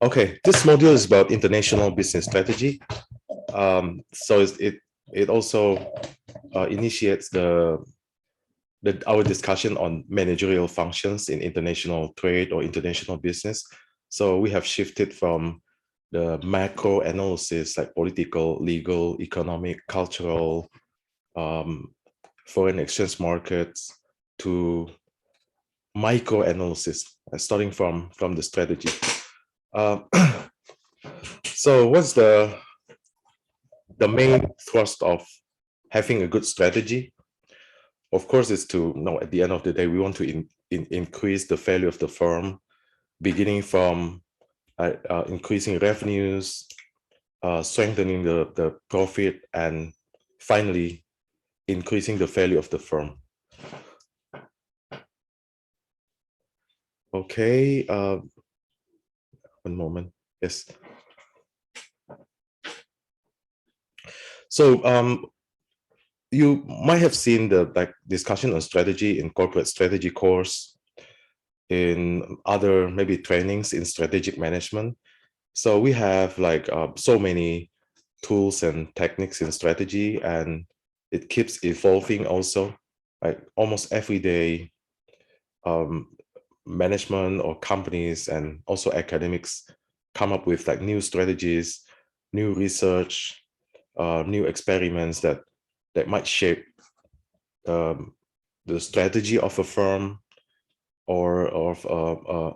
Okay, this module is about international business strategy. So it also initiates our discussion on managerial functions in international trade or international business. So we have shifted from the macro analysis like political, legal, economic, cultural, foreign exchange markets to micro analysis, starting from the strategy. Uh, so what's the main thrust of having a good strategy? Of course, is to at the end of the day, we want to increase the value of the firm, beginning from increasing revenues, strengthening the profit, and finally increasing the value of the firm. Okay, one moment. Yes. So you might have seen the discussion on strategy in corporate strategy course, in other maybe trainings in strategic management. So we have so many tools and techniques in strategy, and it keeps evolving also. Like almost every day, management or companies and also academics come up with like new strategies, new research, new experiments that might shape the strategy of a firm or of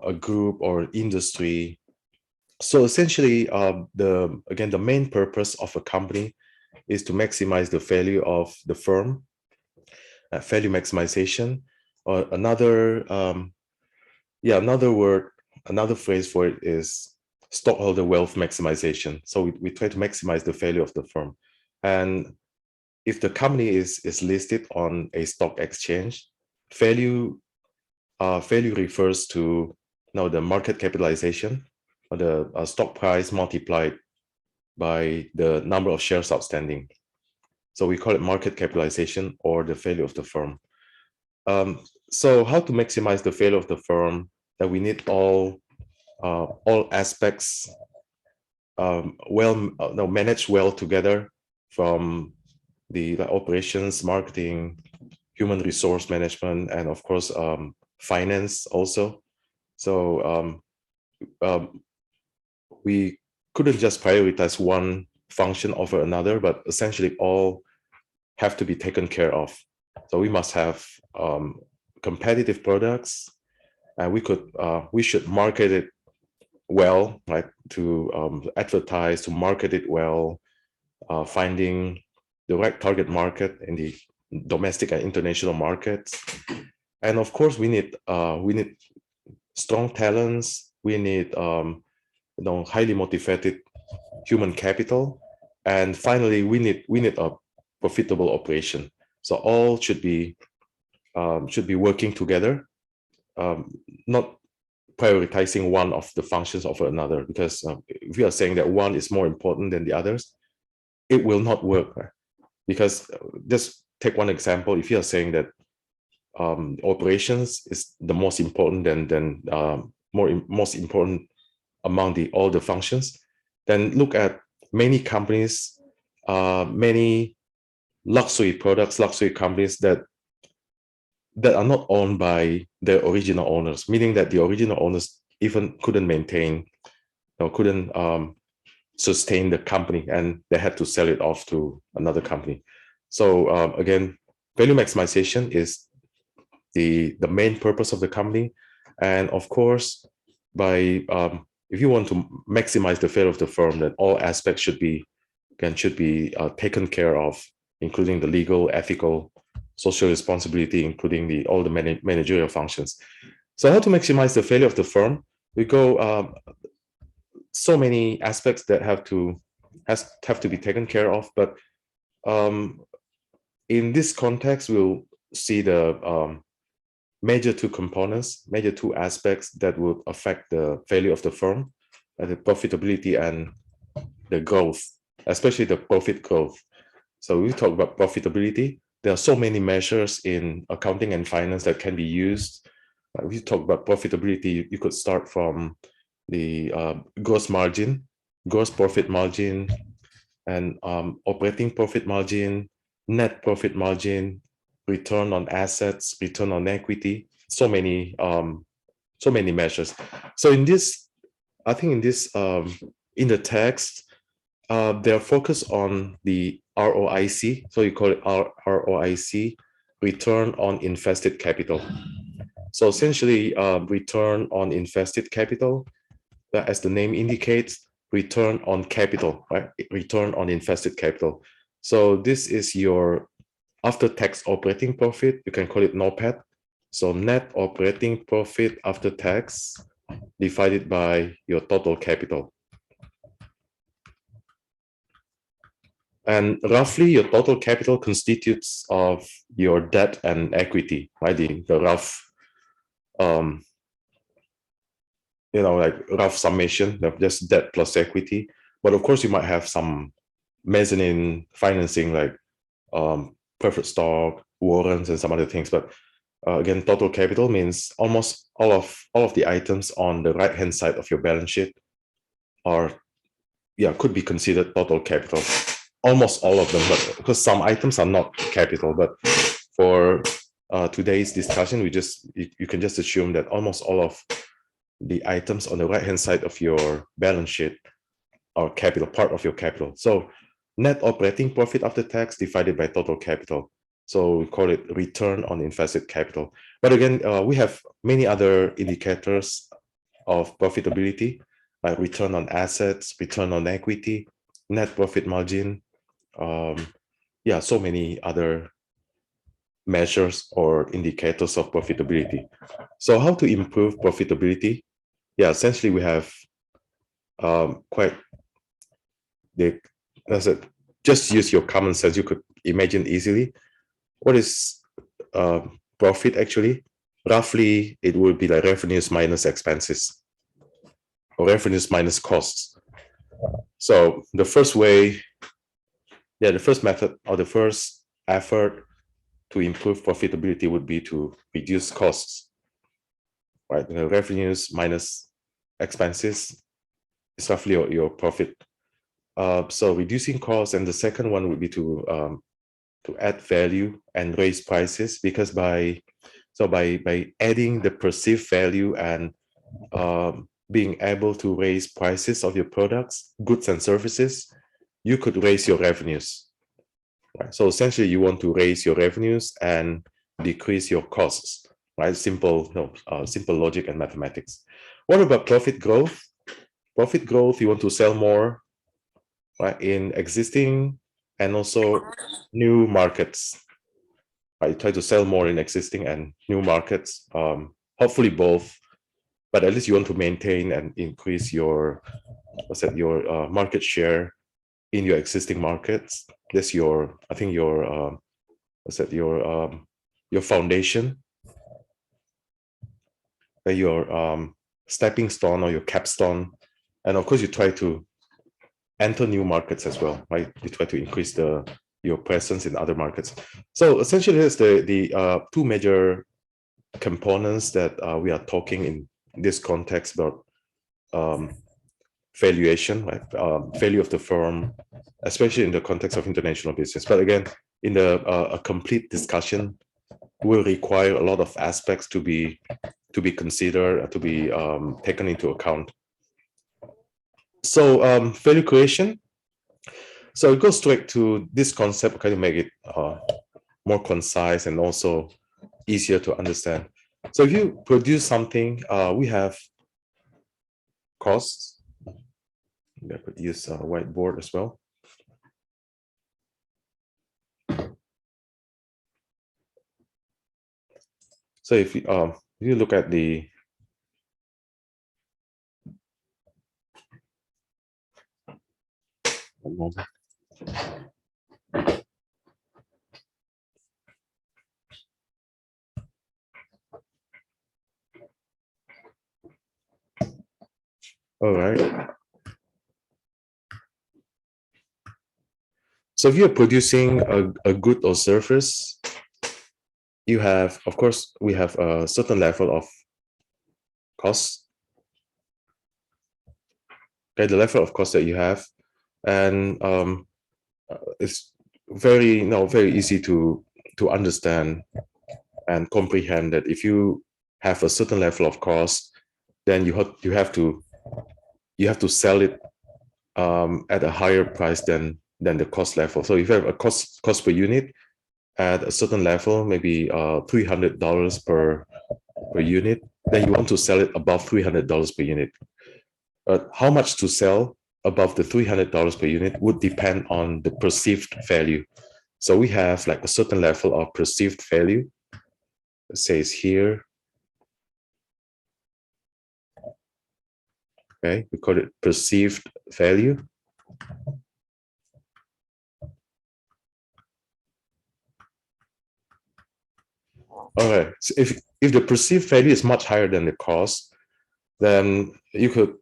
a group or industry. So essentially, the main purpose of a company is to maximize the value of the firm, value maximization, or another phrase for it is stockholder wealth maximization. So we try to maximize the value of the firm. And if the company is listed on a stock exchange, value refers to the market capitalization, or the stock price multiplied by the number of shares outstanding. So we call it market capitalization or the value of the firm. So how to maximize the value of the firm? That we need all aspects managed well together, from the operations, marketing, human resource management, and of course finance also. So we couldn't just prioritize one function over another, but essentially all have to be taken care of. So we must have competitive products, and we should market it well, right? To advertise, to market it well, finding the right target market in the domestic and international markets. And of course, we need strong talents. We need highly motivated human capital, and finally, we need a profitable operation. So all should be working together, not prioritizing one of the functions over another. Because if we are saying that one is more important than the others, it will not work. Right? Because just take one example. If you are saying that operations is the most important than most important among all the functions, then look at many companies, many luxury companies that are not owned by the original owners, meaning that the original owners even couldn't maintain or couldn't sustain the company, and they had to sell it off to another company. So again, value maximization is the main purpose of the company. And of course, by if you want to maximize the value of the firm, then all aspects should be taken care of, including the legal, ethical, social responsibility, including all the managerial functions. So how to maximize the value of the firm? We go so many aspects that have to be taken care of, but in this context, we'll see the major two aspects that would affect the value of the firm, the profitability and the growth, especially the profit growth. So we talk about profitability. There are so many measures in accounting and finance that can be used. We talk about profitability. You could start from the gross margin, gross profit margin, and operating profit margin, net profit margin, return on assets, return on equity. So many measures. So in this, I think in this in the text, they're focused on the ROIC. So you call it ROIC, return on invested capital. So essentially, return on invested capital, as the name indicates, return on capital, right? Return on invested capital. So this is your after-tax operating profit. You can call it NOPAT. So net operating profit after tax divided by your total capital. And roughly your total capital constitutes of your debt and equity, right? The rough, like rough summation of just debt plus equity. But of course, you might have some mezzanine financing like preferred stock, warrants, and some other things. But again, total capital means almost all of the items on the right-hand side of your balance sheet could be considered total capital. Almost all of them, but because some items are not capital. But for today's discussion, you can just assume that almost all of the items on the right-hand side of your balance sheet are capital, part of your capital. So net operating profit after tax divided by total capital. So we call it return on invested capital. But again, we have many other indicators of profitability, like return on assets, return on equity, net profit margin. So many other measures or indicators of profitability. So how to improve profitability? Yeah, essentially we have just use your common sense. You could imagine easily what is profit actually. Roughly, it would be like revenues minus expenses or revenues minus costs. So the first method or the first effort to improve profitability would be to reduce costs, right? The revenues minus expenses is roughly your profit. So reducing costs, and the second one would be to add value and raise prices, because by adding the perceived value and being able to raise prices of your products, goods and services, you could raise your revenues. Right? So essentially, you want to raise your revenues and decrease your costs. Right? Simple logic and mathematics. What about profit growth? Profit growth, you want to sell more, right, in existing and also new markets. Right? You try to sell more in existing and new markets. Hopefully both, but at least you want to maintain and increase your market share in your existing markets. That's your foundation, your stepping stone or your capstone. And of course, you try to enter new markets as well, right? You try to increase your presence in other markets. So essentially, there's the two major components that we are talking in this context about valuation, right? Value of the firm, especially in the context of international business. But again, in a complete discussion will require a lot of aspects to be considered, to be taken into account. So value creation. So it goes straight to this concept, kind of make it more concise and also easier to understand. So if you produce something, we have costs. I could use a whiteboard as well. So if you look at the all right. So if you're producing a good or service, you have, of course, we have a certain level of costs. okay, the level of cost that you have, and it's very very easy to understand and comprehend that if you have a certain level of cost, then you have to sell it at a higher price than the cost level. So if you have a cost per unit at a certain level, maybe $300 per unit, then you want to sell it above $300 per unit. How much to sell above the $300 per unit would depend on the perceived value. So we have like a certain level of perceived value. It says here, okay, we call it perceived value. All right, so if the perceived value is much higher than the cost, then you could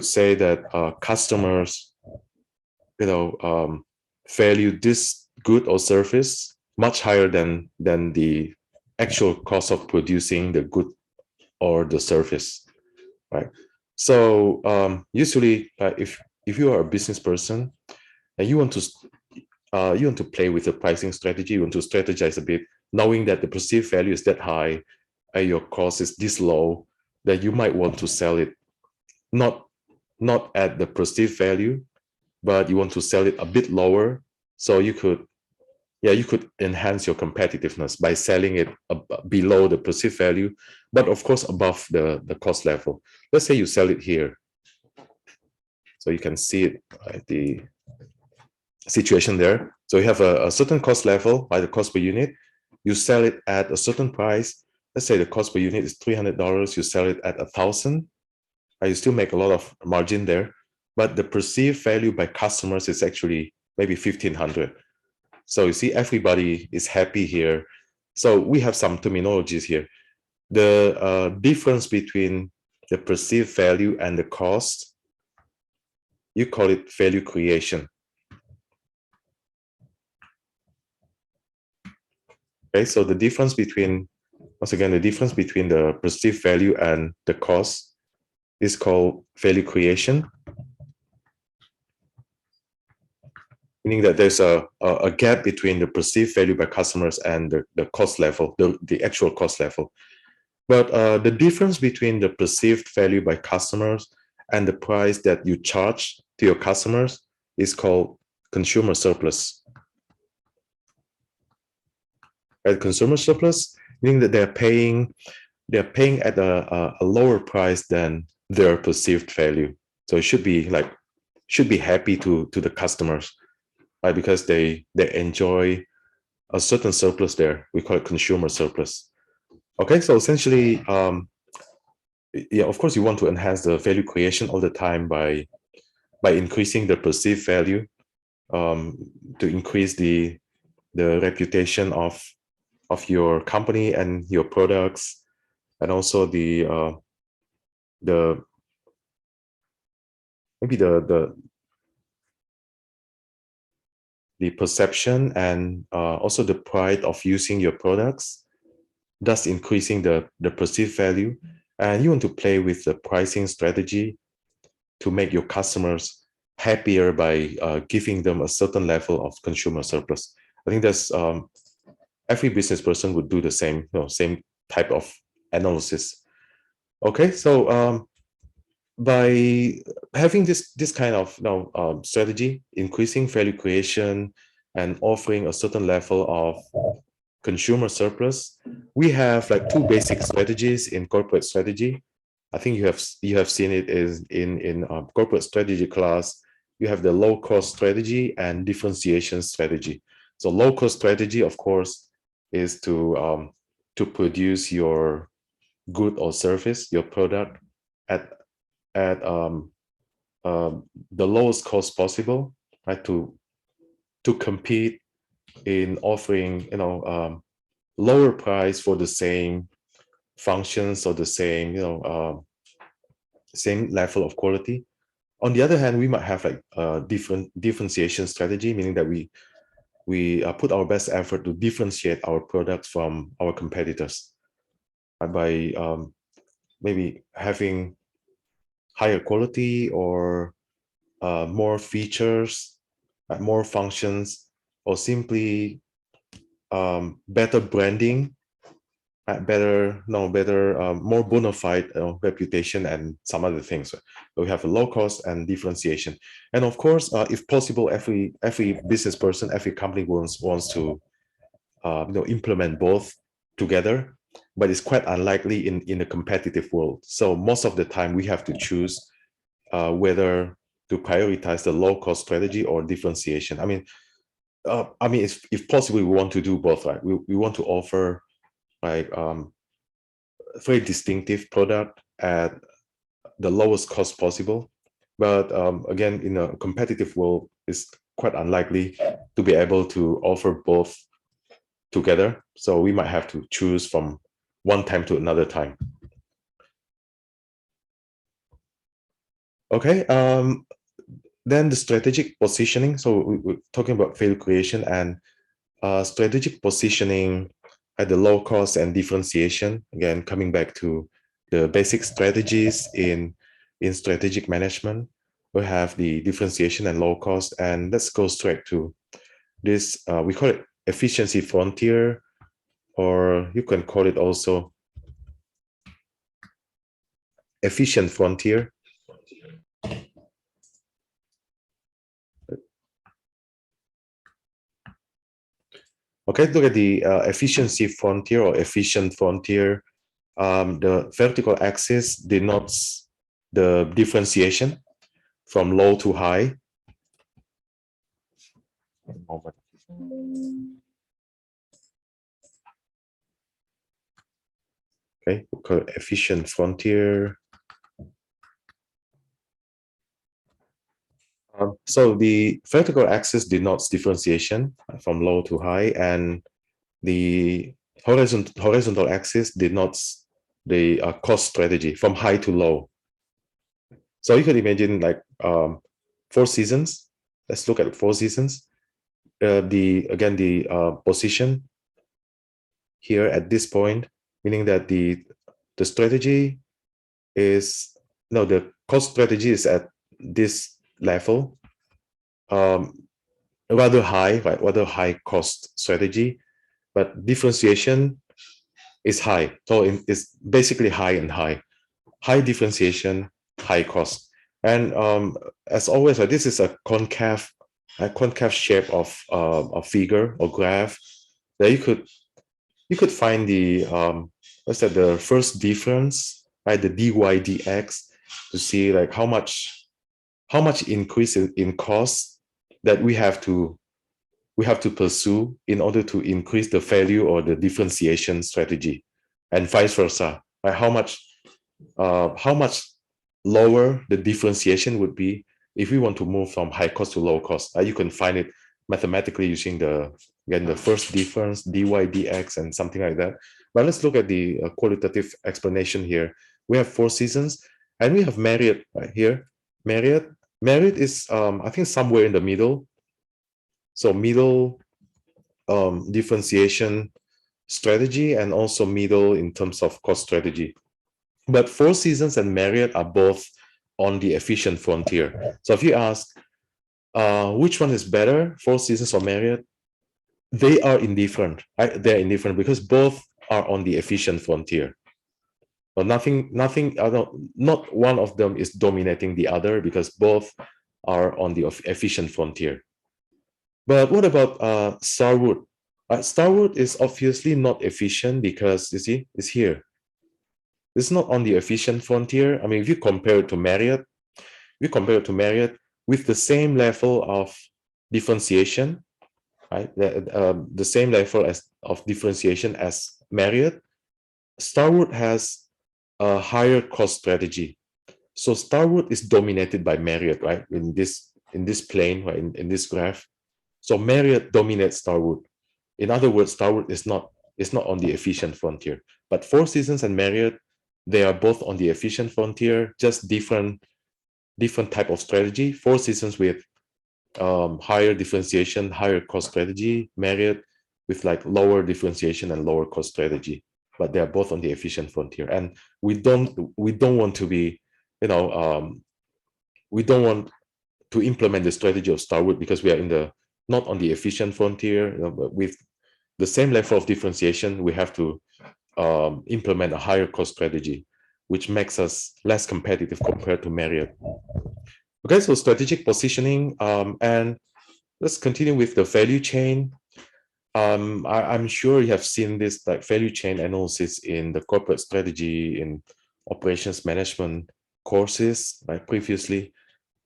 say that customers, value this good or service much higher than the actual cost of producing the good or the service, right? So usually, if you are a business person and you want to play with the pricing strategy, you want to strategize a bit, knowing that the perceived value is that high and your cost is this low, that you might want to sell it not at the perceived value, but you want to sell it a bit lower, so you could enhance your competitiveness by selling it below the perceived value, but of course above the cost level. Let's say you sell it here, so you can see it, right, the situation there. So you have a certain cost level by the cost per unit. You sell it at a certain price. Let's say the cost per unit is $300. You sell it at 1,000. You still make a lot of margin there, but the perceived value by customers is actually maybe 1,500. So you see, everybody is happy here. So we have some terminologies here. The difference between the perceived value and the cost, you call it value creation. Okay, so the difference between, once again, the difference between the perceived value and the cost is called value creation, meaning that there's a gap between the perceived value by customers and the cost level, the actual cost level. But the difference between the perceived value by customers and the price that you charge to your customers is called consumer surplus. At consumer surplus, meaning that they're paying at a lower price than their perceived value. So it should be happy to the customers, right? Because they enjoy a certain surplus there. We call it consumer surplus. Okay, so essentially, yeah, of course, you want to enhance the value creation all the time by increasing the perceived value, to increase the reputation of your company and your products, and also the maybe the perception and also the pride of using your products, thus increasing the perceived value. And you want to play with the pricing strategy to make your customers happier by giving them a certain level of consumer surplus. I think that's every business person would do the same, same type of analysis. Okay, so by having this kind of strategy, increasing value creation and offering a certain level of consumer surplus, we have like two basic strategies in corporate strategy. I think you have seen it in corporate strategy class. You have the low cost strategy and differentiation strategy. So low cost strategy, of course, is to produce your good or service, your product at the lowest cost possible, right? To compete in offering lower price for the same functions or the same same level of quality. On the other hand, we might have like a differentiation strategy, meaning that we put our best effort to differentiate our products from our competitors by maybe having higher quality or more features, more functions, or simply better branding, more bona fide reputation and some other things. So we have a low cost and differentiation. And of course, if possible, every business person, every company wants to implement both together, but it's quite unlikely in a competitive world. So most of the time we have to choose whether to prioritize the low cost strategy or differentiation. I mean, if possible, we want to do both, right? We want to offer like very distinctive product at the lowest cost possible. But again, in a competitive world, it's quite unlikely to be able to offer both together. So we might have to choose from one time to another time. Okay, then the strategic positioning. So we're talking about value creation and strategic positioning at the low cost and differentiation. Again, coming back to the basic strategies in strategic management, we have the differentiation and low cost. And let's go straight to this. We call it efficiency frontier, or you can call it also efficient frontier. Okay, look at the efficiency frontier or efficient frontier. The vertical axis denotes the differentiation from low to high. Okay, we call it efficient frontier. So the vertical axis denotes differentiation from low to high, and the horizontal axis denotes the cost strategy from high to low. So you could imagine like 4 seasons. Let's look at 4 seasons. The position here at this point, meaning that the strategy is the cost strategy is at this level, rather high, right? Rather high cost strategy, but differentiation is high. So it's basically high and high. High differentiation, high cost. And as always, this is a concave shape of a figure or graph that you could find the what's that, the first difference, right? The dy dx, to see like how much increase in cost that we have to pursue in order to increase the value or the differentiation strategy, and vice versa. Right? How much lower the differentiation would be if we want to move from high cost to low cost. You can find it mathematically using the first difference, dy dx, and something like that. But let's look at the qualitative explanation here. We have 4 seasons, and we have Marriott right here. Marriott is I think somewhere in the middle. So middle differentiation strategy, and also middle in terms of cost strategy. But 4 seasons and Marriott are both on the efficient frontier. So if you ask which one is better, 4 seasons or Marriott, they are indifferent. Right? They're indifferent because both are on the efficient frontier. But not one of them is dominating the other, because both are on the efficient frontier. But what about Starwood? Starwood is obviously not efficient because, you see, it's here. It's not on the efficient frontier. I mean, if you compare it to Marriott, with the same level of differentiation, right? The same level of differentiation as Marriott, Starwood has a higher cost strategy. So Starwood is dominated by Marriott, right? In this plane, right? In this graph. So Marriott dominates Starwood. In other words, Starwood is not on the efficient frontier. But 4 seasons and Marriott, they are both on the efficient frontier, just different type of strategy. 4 seasons with higher differentiation, higher cost strategy. Marriott with like lower differentiation and lower cost strategy. But they are both on the efficient frontier. And we don't want to be we don't want to implement the strategy of Starwood because we are in the not on the efficient frontier. But with the same level of differentiation, we have to implement a higher cost strategy, which makes us less competitive compared to Marriott. Okay, so strategic positioning, and let's continue with the value chain. I'm sure you have seen this like value chain analysis in the corporate strategy in operations management courses like previously.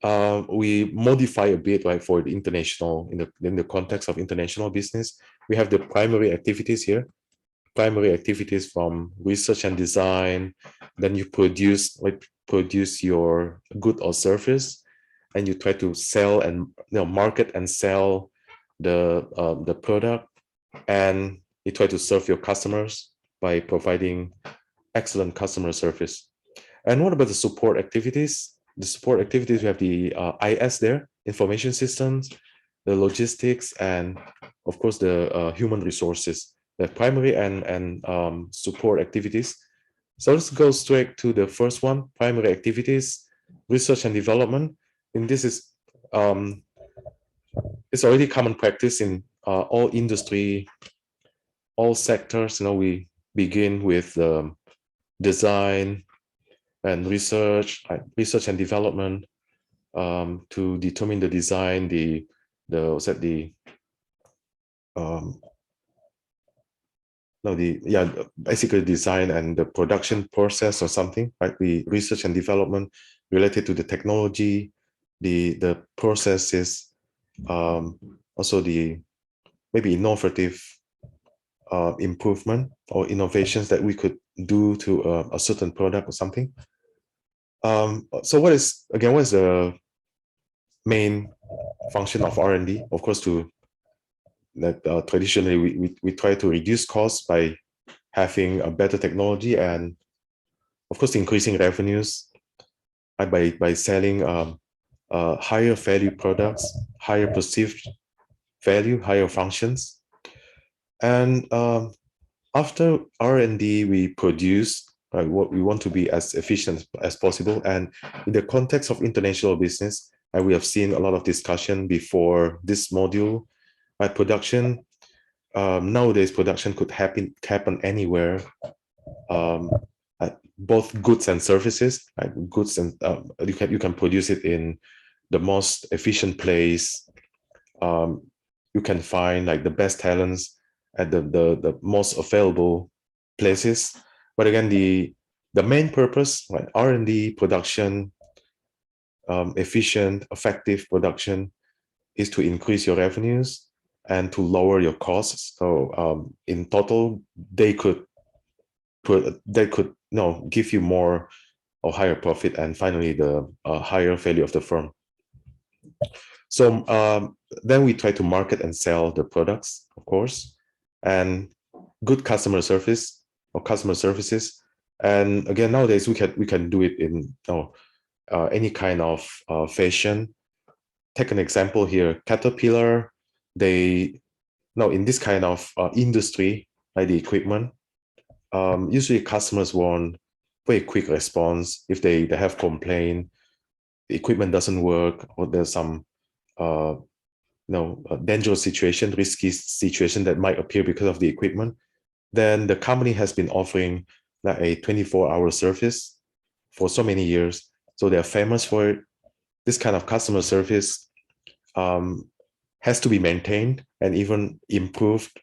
We modify a bit like for the international in the context of international business. We have the primary activities here, primary activities from research and design. Then you produce your good or service, and you try to sell and market and sell the product, and you try to serve your customers by providing excellent customer service. And what about the support activities? The support activities, we have the IS there, information systems, the logistics, and of course the human resources, the primary and support activities. So let's go straight to the first one, primary activities, research and development. And this is it's already common practice in all industry, all sectors. We begin with design and research and development to determine the design, basically design and the production process or something, right? The research and development related to the technology, the processes, also the maybe innovative improvement or innovations that we could do to a certain product or something. So what is the main function of R&D? Of course, traditionally we try to reduce costs by having a better technology and of course increasing revenues by selling higher value products, higher perceived value, higher functions. And after R&D, we produce what we want to be as efficient as possible. And in the context of international business, we have seen a lot of discussion before this module. Production, nowadays production could happen anywhere, both goods and services. Goods and you can produce it in the most efficient place. You can find like the best talents at the most available places. But again, the main purpose, R&D production, efficient, effective production, is to increase your revenues and to lower your costs. So in total, they could give you more or higher profit, and finally the higher value of the firm. So then we try to market and sell the products, of course, and good customer service or customer services. And again, nowadays we can do it in any kind of fashion. Take an example here, Caterpillar. In this kind of industry, like the equipment, usually customers want very quick response if they have complaint, the equipment doesn't work, or there's some dangerous situation, risky situation that might appear because of the equipment. Then the company has been offering like a 24-hour service for so many years, so they're famous for it. This kind of customer service has to be maintained and even improved,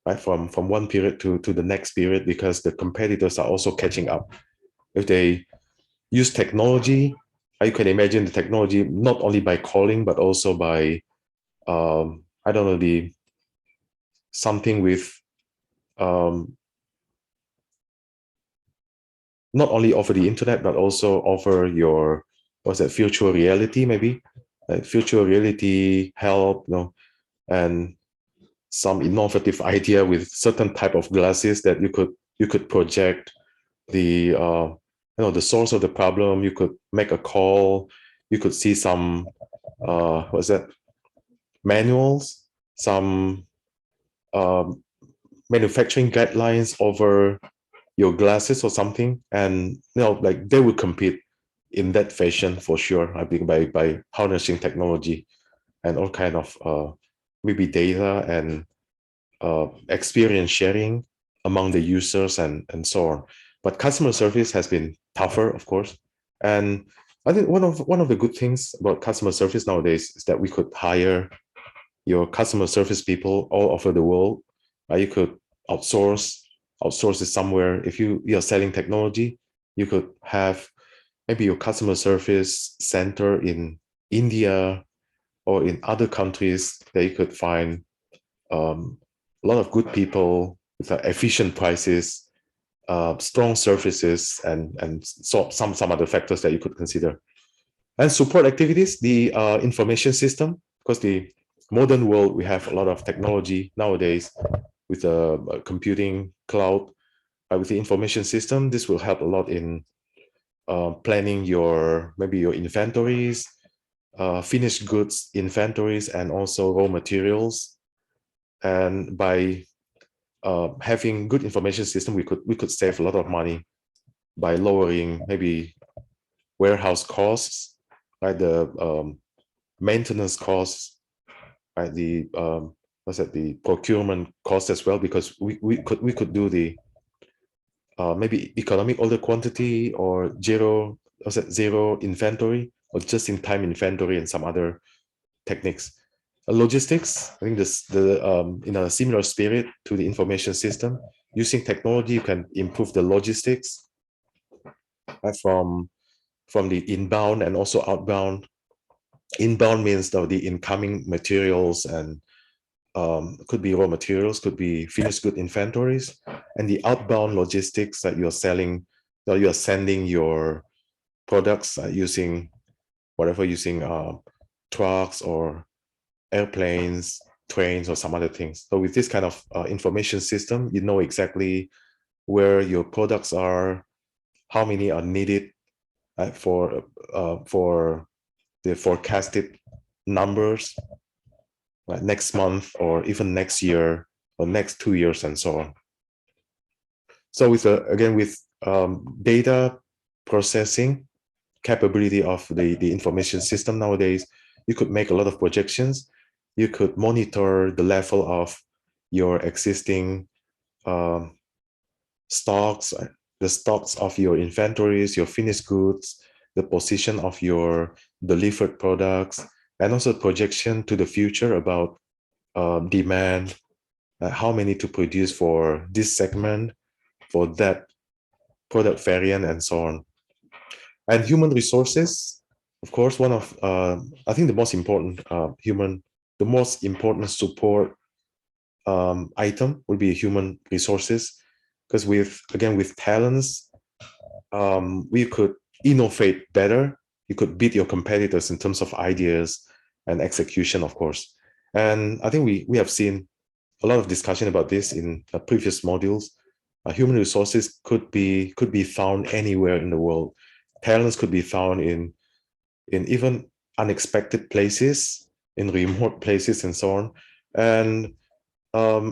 right, from one period to the next period, because the competitors are also catching up. If they use technology, you can imagine the technology not only by calling but also by something with not only over the internet but also over your virtual reality, maybe like virtual reality help, and some innovative idea with certain type of glasses that you could project the the source of the problem. You could make a call. You could see some manuals, some manufacturing guidelines over your glasses or something, and like they would compete in that fashion for sure. I think by harnessing technology and all kind of maybe data and experience sharing among the users and so on. But customer service has been tougher, of course. And I think one of the good things about customer service nowadays is that we could hire your customer service people all over the world. You could outsource it somewhere. If you're selling technology, you could have maybe your customer service center in India or in other countries that you could find a lot of good people with efficient prices, strong services, and so some other factors that you could consider. And support activities, the information system, because the modern world, we have a lot of technology nowadays with the computing cloud, with the information system. This will help a lot in planning maybe your inventories, finished goods inventories, and also raw materials. And by having good information system, we could save a lot of money by lowering maybe warehouse costs, right? The maintenance costs, right? The the procurement cost as well, because we could do the maybe economic order quantity or zero inventory or just in time inventory and some other techniques. Logistics, I think this in a similar spirit to the information system. Using technology, you can improve the logistics from the inbound and also outbound. Inbound means the incoming materials and could be raw materials, could be finished good inventories, and the outbound logistics that you're selling, that you are sending your products using trucks or airplanes, trains, or some other things. So with this kind of information system, you know exactly where your products are, how many are needed for the forecasted numbers next month or even next year or next 2 years and so on. So with again with data processing capability of the information system nowadays, you could make a lot of projections. You could monitor the level of your existing stocks, the stocks of your inventories, your finished goods, the position of your delivered products, and also projection to the future about demand, how many to produce for this segment, for that product variant, and so on. And human resources, of course, one of I think the most important the most important support item would be human resources, because with talents, we could innovate better. You could beat your competitors in terms of ideas and execution, of course. And I think we have seen a lot of discussion about this in previous modules. Human resources could be found anywhere in the world. Talents could be found in even unexpected places, in remote places, and so on. And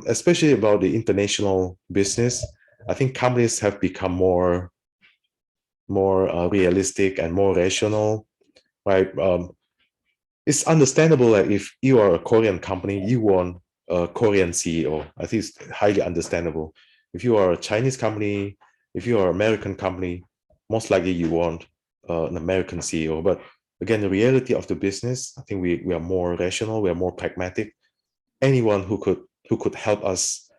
especially about the international business, I think companies have become more realistic and more rational, right? It's understandable that if you are a Korean company, you want a Korean CEO. I think it's highly understandable. If you are a Chinese company, if you are an American company, most likely you want an American CEO. But again, the reality of the business, I think we are more rational, we are more pragmatic. Anyone who could help us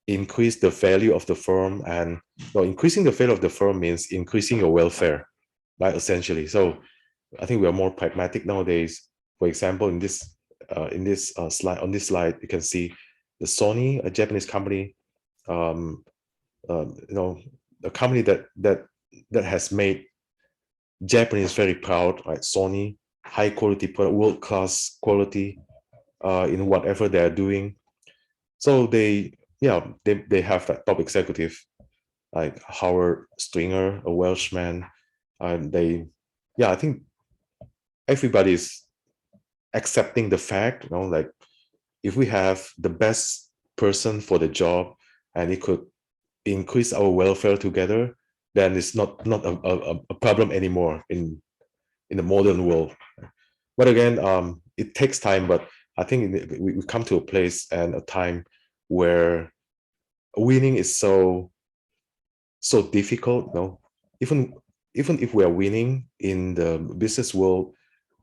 increase the value of the firm, and increasing the value of the firm means increasing your welfare, right? Essentially. So I think we are more pragmatic nowadays. For example, in this slide, on this slide, you can see the Sony, a Japanese company, a company that has made Japanese very proud, right? Sony, high quality product, world class quality in whatever they are doing. So they have that top executive like Howard Stringer, a Welshman, and I think everybody's accepting the fact, like if we have the best person for the job and it could increase our welfare together, then it's not a problem anymore in the modern world. But again, it takes time. But I think we come to a place and a time where winning is so difficult. No, even if we are winning in the business world,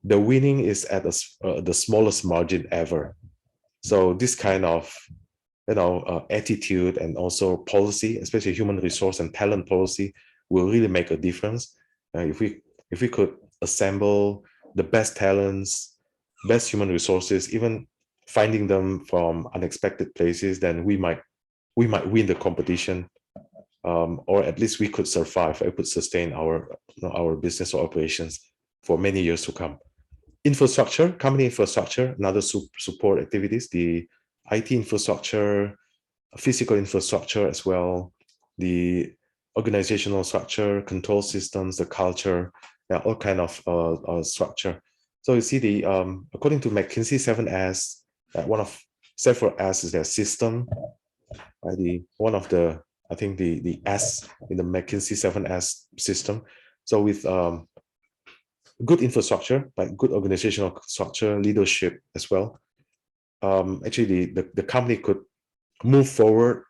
the winning is at the smallest margin ever. So this kind of attitude and also policy, especially human resource and talent policy, will really make a difference. If we could assemble the best talents, best human resources, even finding them from unexpected places, then we might win the competition, or at least we could survive. I could sustain our business or operations for many years to come. Infrastructure, company infrastructure, another support activities, the IT infrastructure, physical infrastructure as well, the organizational structure, control systems, the culture, yeah, all kind of structure. So you see the according to McKinsey 7S, one of several S is their system. The one of the I think the S in the McKinsey 7S system. So with good infrastructure, like good organizational structure, leadership as well, actually the company could move forward,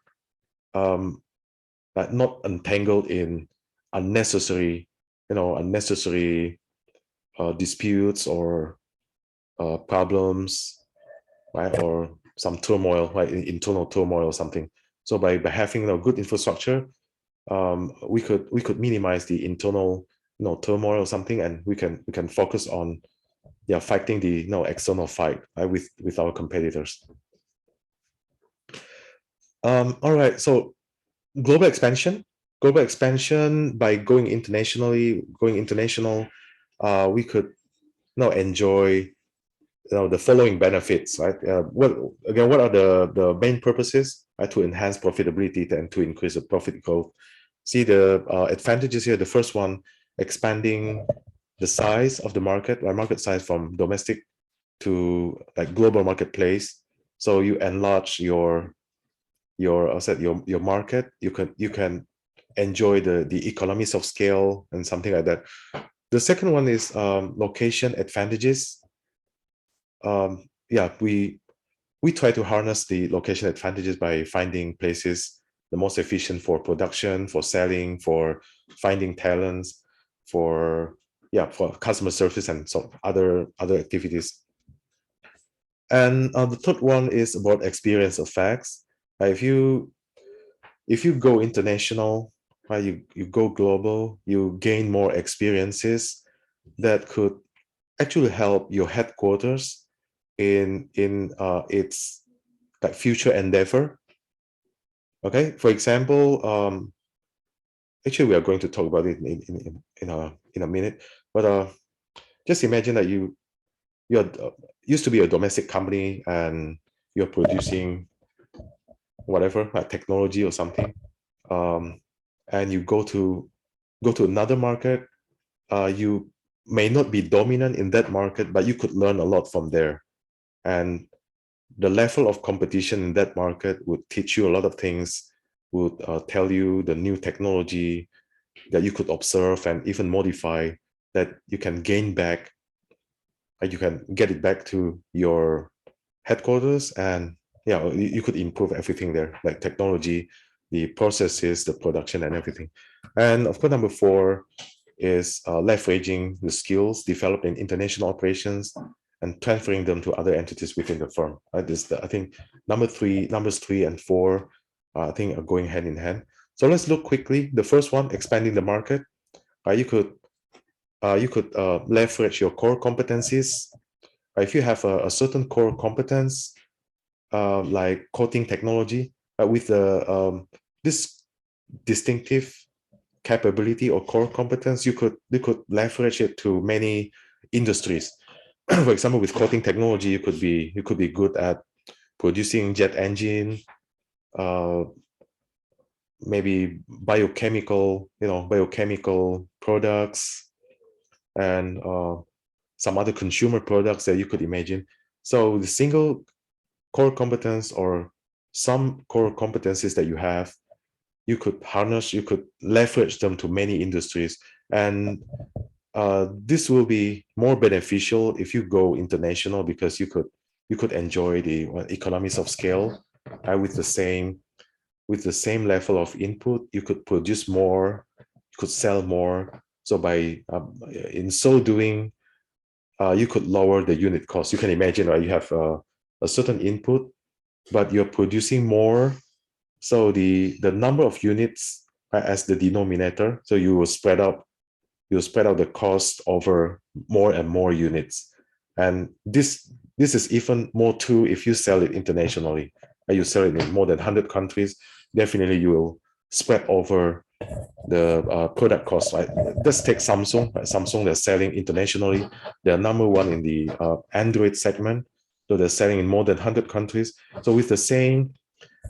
but not entangled in unnecessary disputes or problems, right, or some turmoil, right, internal turmoil or something. So by having a good infrastructure, we could minimize the internal turmoil or something, and we can focus on fighting the external fight, right, with our competitors. All right, so global expansion by going international, we could enjoy the following benefits, right? What are the main purposes, right? To enhance profitability and to increase the profit growth. See the advantages here. The first one, expanding the size of the market, right? Market size from domestic to like global marketplace. So you enlarge your market. You can enjoy the economies of scale and something like that. The second one is location advantages. Yeah, we try to harness the location advantages by finding places the most efficient for production, for selling, for finding talents, for customer service and some other activities. And the third one is about experience effects. If you go international, right, you go global, you gain more experiences that could actually help your headquarters in its like future endeavor. Okay, for example, actually we are going to talk about it in a minute, but just imagine that you're used to be a domestic company and you're producing whatever, like technology or something, and you go to another market. You may not be dominant in that market, but you could learn a lot from there. And the level of competition in that market would teach you a lot of things, would tell you the new technology that you could observe and even modify, that you can gain back, and you can get it back to your headquarters, and you could improve everything there, like technology, the processes, the production and everything. And of course, number 4 is leveraging the skills developed in international operations and transferring them to other entities within the firm. I think numbers 3 and 4, I think are going hand in hand. So let's look quickly. The first one, expanding the market. You could leverage your core competencies. If you have a certain core competence, like coating technology, with this distinctive capability or core competence, you could leverage it to many industries. For example, with coating technology, you could be good at producing jet engine, maybe biochemical products, and some other consumer products that you could imagine. So the single core competence or some core competencies that you have you could harness, you could leverage them to many industries. And this will be more beneficial if you go international, because you could enjoy the economies of scale with the same level of input. You could produce more, you could sell more. So by in so doing, you could lower the unit cost. You can imagine, right? You have a certain input, but you're producing more. So the number of units as the denominator. So you spread out the cost over more and more units. And this is even more true if you sell it internationally. You sell it in more than 100 countries, definitely you will spread over the product cost. Right? Let's take Samsung. Right? Samsung, they're selling internationally. They're number one in the Android segment. So they're selling in more than 100 countries. So with the same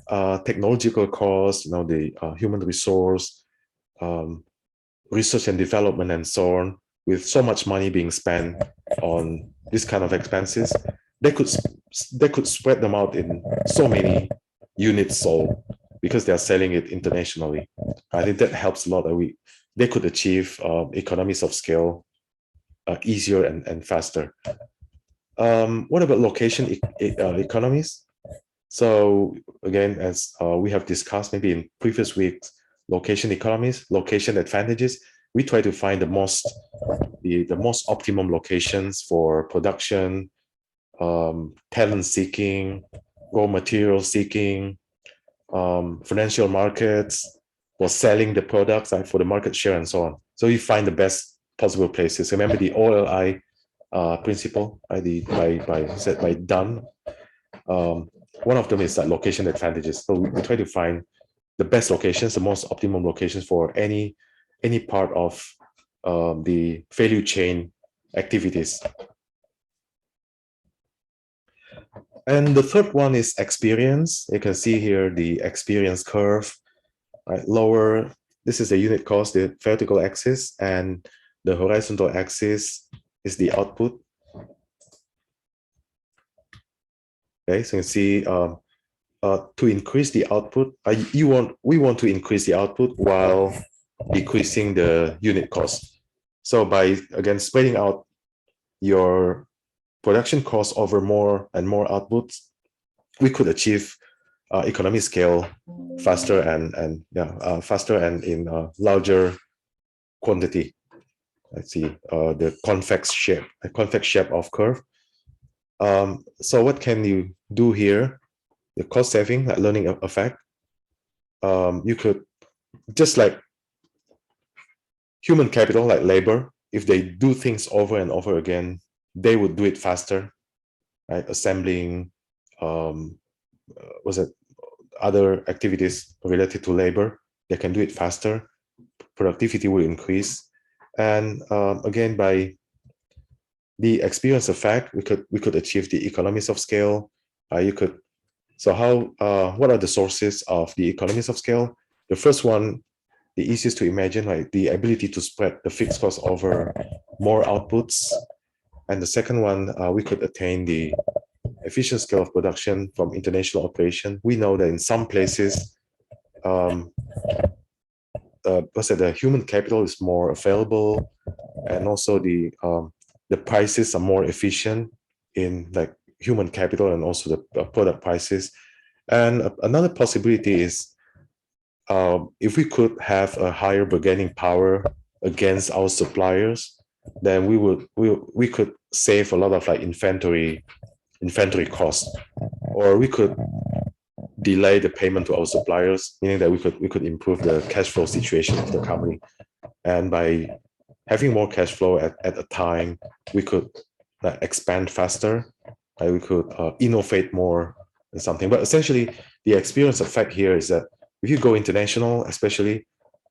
technological cost, the human resource, um, research and development, and so on, with so much money being spent on this kind of expenses, they could spread them out in so many units sold because they are selling it internationally. I think that helps a lot. They could achieve economies of scale easier and faster. What about location economies? So again, as we have discussed maybe in previous weeks, location economies, location advantages, we try to find the most optimum locations for production, talent seeking, raw material seeking, financial markets, for selling the products, like for the market share and so on. So you find the best possible places. Remember the OLI principle by Dunn. One of them is that location advantages. So we try to find the best locations, the most optimum locations for any part of the value chain activities. And the third one is experience. You can see here the experience curve, right? Lower, this is the unit cost, the vertical axis, and the horizontal axis is the output. Okay, so you can see to increase the output, we want to increase the output while decreasing the unit cost. So by, again, spreading out your production costs over more and more outputs, we could achieve economy scale faster faster and in larger quantity. Let's see the convex shape of curve. So what can you do here? The cost saving, like learning effect. You could, just like human capital, like labor, if they do things over and over again, they would do it faster, right? Assembling, was it other activities related to labor, they can do it faster. Productivity will increase, and again, by the experience effect, we could achieve the economies of scale. You could. So what are the sources of the economies of scale? The first one, the easiest to imagine, like the ability to spread the fixed cost over more outputs. And the second one, we could attain the efficient scale of production from international operation. We know that in some places, the human capital is more available, and also the prices are more efficient in like human capital and also the product prices. And another possibility is if we could have a higher bargaining power against our suppliers, then we could save a lot of like inventory costs, or we could delay the payment to our suppliers, meaning that we could improve the cash flow situation of the company. And by having more cash flow at a time, we could expand faster. We could innovate more in something. But essentially, the experience effect here is that if you go international, especially,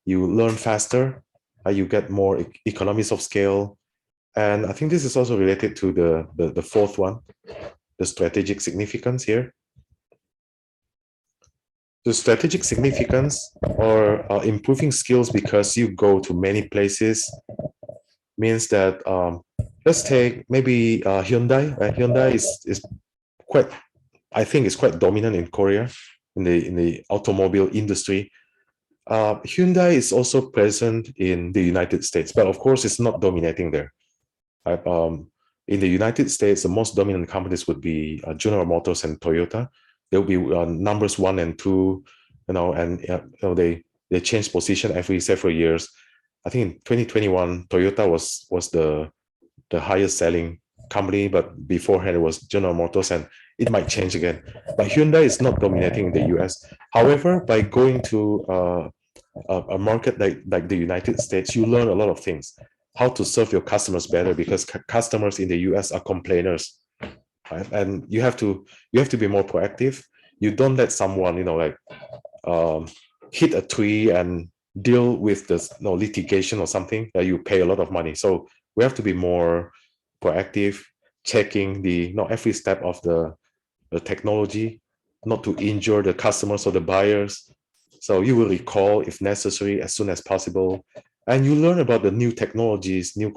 you learn faster, you get more economies of scale. And I think this is also related to the fourth one, the strategic significance here. The strategic significance, or improving skills because you go to many places, means that let's take maybe Hyundai. Hyundai is quite, I think, is quite dominant in Korea in the automobile industry. Hyundai is also present in the United States, but of course, it's not dominating there. Right? In the United States, the most dominant companies would be General Motors and Toyota. They'll be numbers one and two, and they change position every several years. I think in 2021, Toyota was the highest selling company, but beforehand it was General Motors, and it might change again. But Hyundai is not dominating in the US. However, by going to a market like the United States, you learn a lot of things. How to serve your customers better, because customers in the US are complainers, right? And you have to be more proactive. You don't let someone um, hit a tree and deal with this litigation or something that you pay a lot of money. So we have to be more proactive, checking every step of the technology, not to injure the customers or the buyers. So you will recall if necessary as soon as possible, and you learn about the new technologies, new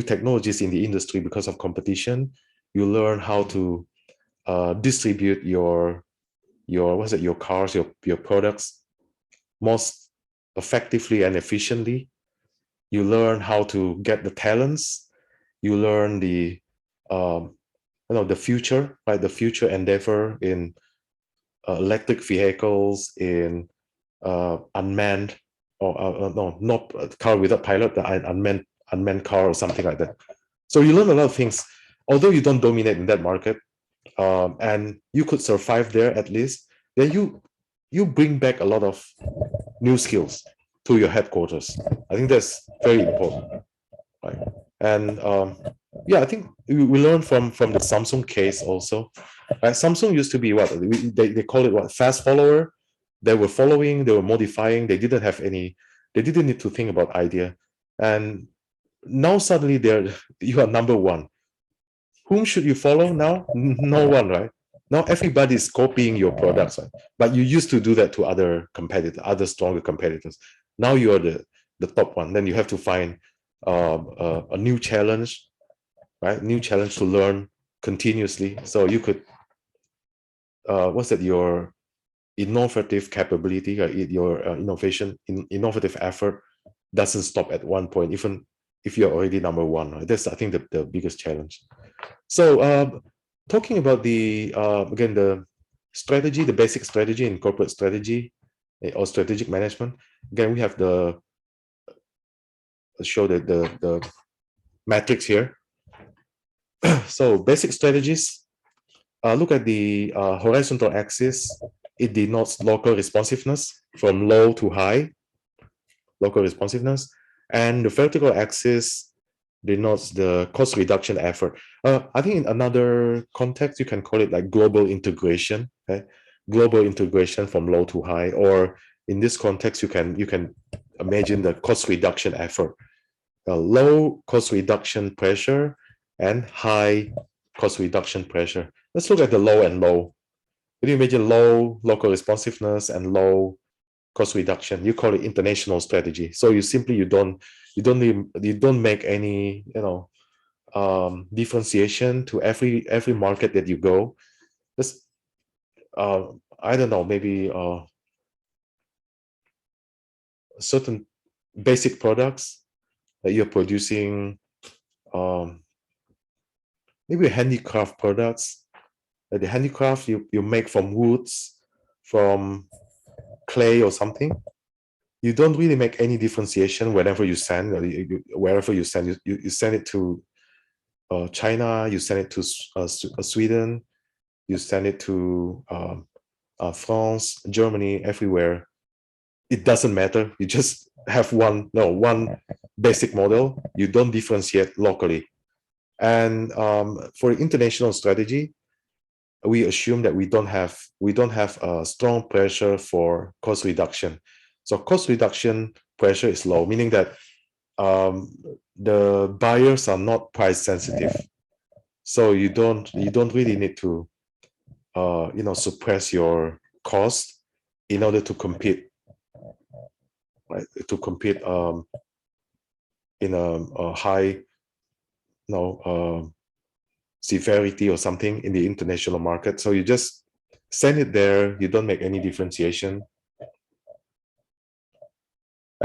technologies in the industry because of competition. You learn how to distribute your cars, your products most effectively and efficiently. You learn how to get the talents. You learn um, the future, right? The future endeavor in electric vehicles, in unmanned, or no, not car without pilot, the unmanned car or something like that. So you learn a lot of things. Although you don't dominate in that market, and you could survive there at least, then you bring back a lot of new skills to your headquarters. I think that's very important, right? And yeah, I think we learn from the Samsung case also. Right? Samsung used to be what they call it, what, fast follower. They were following, they were modifying. They didn't need to think about idea, and now suddenly you are number one. Whom should you follow now? No one, right? Now everybody is copying your products, right? But you used to do that to other competitors, other stronger competitors. Now you're the top one. Then you have to find a new challenge, right? New challenge to learn continuously. So you could, what's that? Your innovative capability, your innovative effort doesn't stop at one point, even if you're already number one. Right? That's, I think, the biggest challenge. So talking about again, the strategy, the basic strategy in corporate strategy or strategic management. Again, we have show the matrix here. So basic strategies. Look at the horizontal axis. It denotes local responsiveness from low to high, local responsiveness, and the vertical axis denotes the cost reduction effort. I think in another context, you can call it like global integration, okay? Global integration from low to high, or in this context, you can imagine the cost reduction effort. Low cost reduction pressure and high cost reduction pressure. Let's look at the low and low. Can you imagine low local responsiveness and low cost reduction? You call it international strategy. So you don't make any differentiation to every market that you go. Just I don't know, maybe certain basic products that you're producing, um, maybe handicraft products. The handicraft you make from woods, from clay or something. You don't really make any differentiation whenever you send, wherever you send. You send it to China, you send it to Sweden, you send it to France, Germany, everywhere. It doesn't matter. You just have one basic model. You don't differentiate locally. And for international strategy, we assume that we don't have a strong pressure for cost reduction. So cost reduction pressure is low, meaning that the buyers are not price sensitive. So you don't really need to suppress your cost in order to compete, right? To compete in a high severity or something in the international market. So you just send it there. You don't make any differentiation.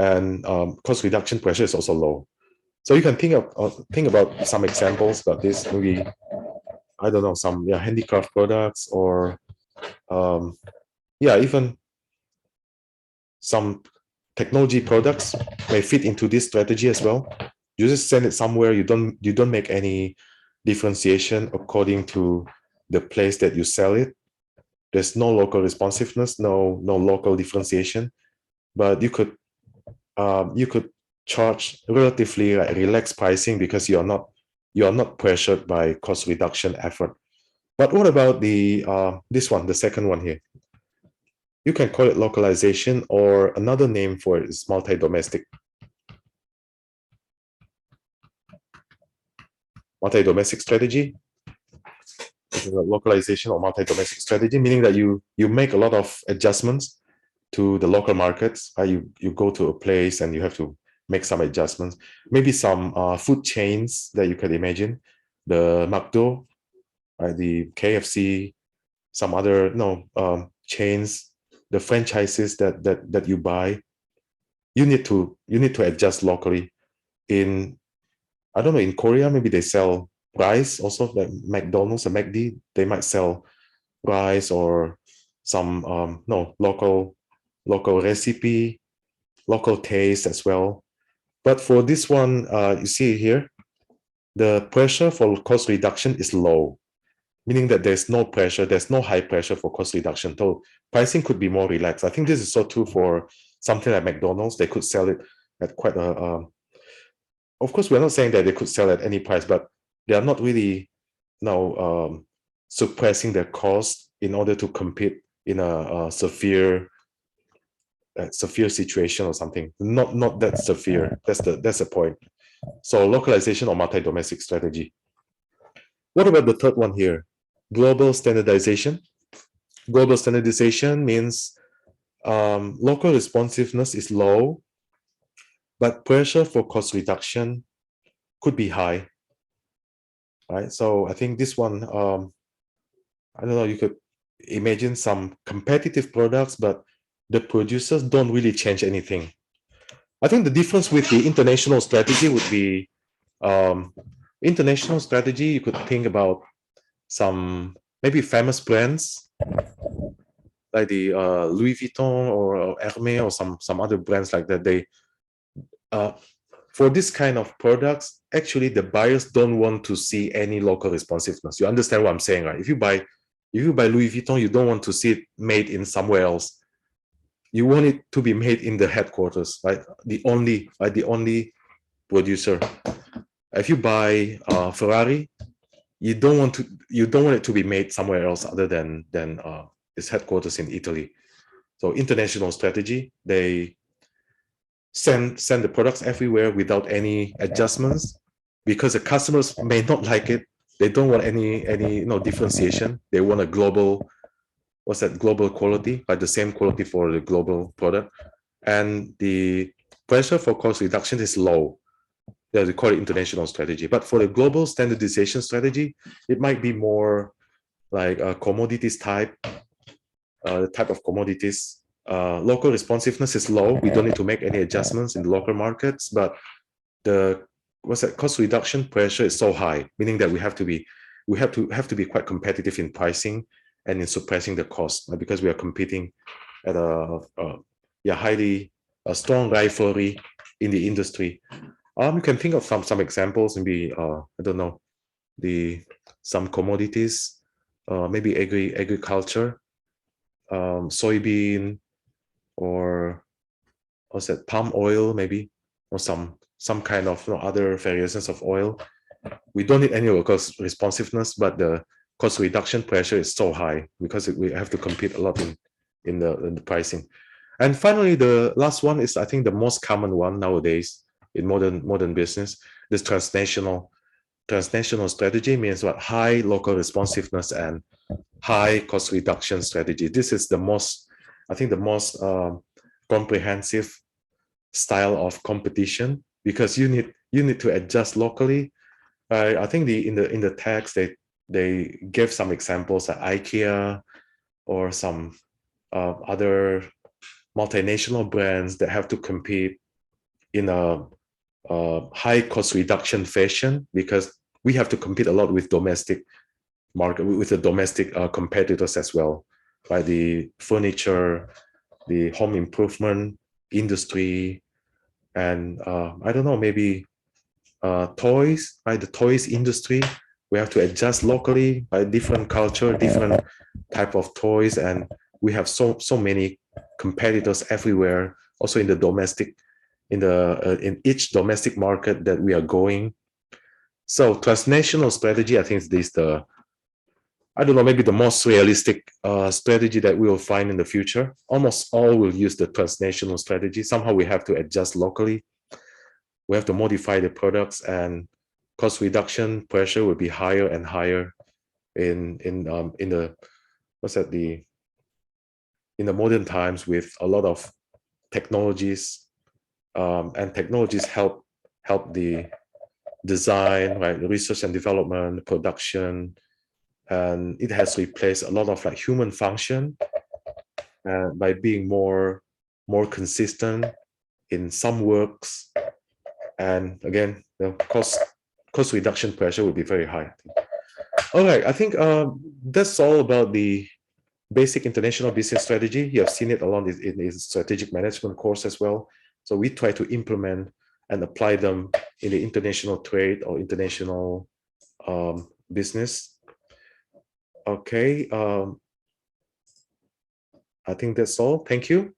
and cost reduction pressure is also low. So you can think about some examples about this. Maybe I don't know, some handicraft products, or even some technology products may fit into this strategy as well. You just send it somewhere. You don't make any differentiation according to the place that you sell it. There's no local responsiveness, no local differentiation. But you could charge relatively like relaxed pricing because you're not pressured by cost reduction effort. But what about the this one, the second one here? You can call it localization, or another name for it is multi-domestic. Multi-domestic strategy, localization or multi-domestic strategy, meaning that you make a lot of adjustments to the local markets. You go to a place and you have to make some adjustments. Maybe some food chains that you can imagine, the McDo, the KFC, some other chains, the franchises that you buy. You need to adjust locally. In I don't know, in Korea, maybe they sell rice also, like McDonald's and McD. They might sell rice or some no local recipe, local taste as well. But for this one, you see here, the pressure for cost reduction is low, meaning that there's no high pressure for cost reduction. So pricing could be more relaxed. I think this is so true for something like McDonald's. They could sell it at quite a of course, we're not saying that they could sell at any price, but they are not really suppressing their cost in order to compete in a severe situation or something. Not that severe. That's the point. So localization or multi-domestic strategy. What about the third one here? Global standardization. Global standardization means local responsiveness is low, but pressure for cost reduction could be high. Right. So I think this one, I don't know, you could imagine some competitive products, but the producers don't really change anything. I think the difference with the international strategy would be international strategy. You could think about some maybe famous brands like the Louis Vuitton or Hermès or some other brands like that. They for this kind of products, actually the buyers don't want to see any local responsiveness. You understand what I'm saying, right? If you buy Louis Vuitton, you don't want to see it made in somewhere else. You want it to be made in the headquarters, right? The only producer. If you buy Ferrari, you don't want it to be made somewhere else other than its headquarters in Italy. So international strategy, they send the products everywhere without any adjustments, because the customers may not like it. They don't want any differentiation. They want a global global quality, like the same quality for the global product. And the pressure for cost reduction is low. They call it international strategy. But for the global standardization strategy, it might be more like a commodities type, the type of commodities. Local responsiveness is low. We don't need to make any adjustments in the local markets, but the cost reduction pressure is so high, meaning that we have to be quite competitive in pricing and in suppressing the cost, because we are competing at a strong rivalry in the industry. You can think of some examples, maybe I don't know, some commodities, maybe agriculture, soybean, or what's that, palm oil maybe, or some kind of other variations of oil. We don't need any local responsiveness, but the cost reduction pressure is so high because we have to compete a lot in the pricing. And finally, the last one is, I think, the most common one nowadays in modern business. This transnational strategy means what? High local responsiveness and high cost reduction strategy. This is the most comprehensive style of competition, because you need to adjust locally. I think in the text they gave some examples like IKEA or some other multinational brands that have to compete in a high cost reduction fashion, because we have to compete a lot with domestic market, with the domestic competitors as well, by the furniture, the home improvement industry, and I don't know, maybe toys, by the toys industry. We have to adjust locally by different culture, different type of toys, and we have so many competitors everywhere. Also in the domestic, in each domestic market that we are going. So transnational strategy, I think, is the, I don't know, maybe the most realistic strategy that we will find in the future. Almost all will use the transnational strategy. Somehow we have to adjust locally. We have to modify the products, and cost reduction pressure will be higher and higher in the, what's that, the, in the modern times, with a lot of technologies, and technologies help the design, right, the research and development, production, and it has replaced a lot of like human function by being more consistent in some works. And again, the cost reduction pressure will be very high. All right, I think that's all about the basic international business strategy. You have seen it along in the strategic management course as well. So we try to implement and apply them in the international trade or international business. Okay, I think that's all. Thank you.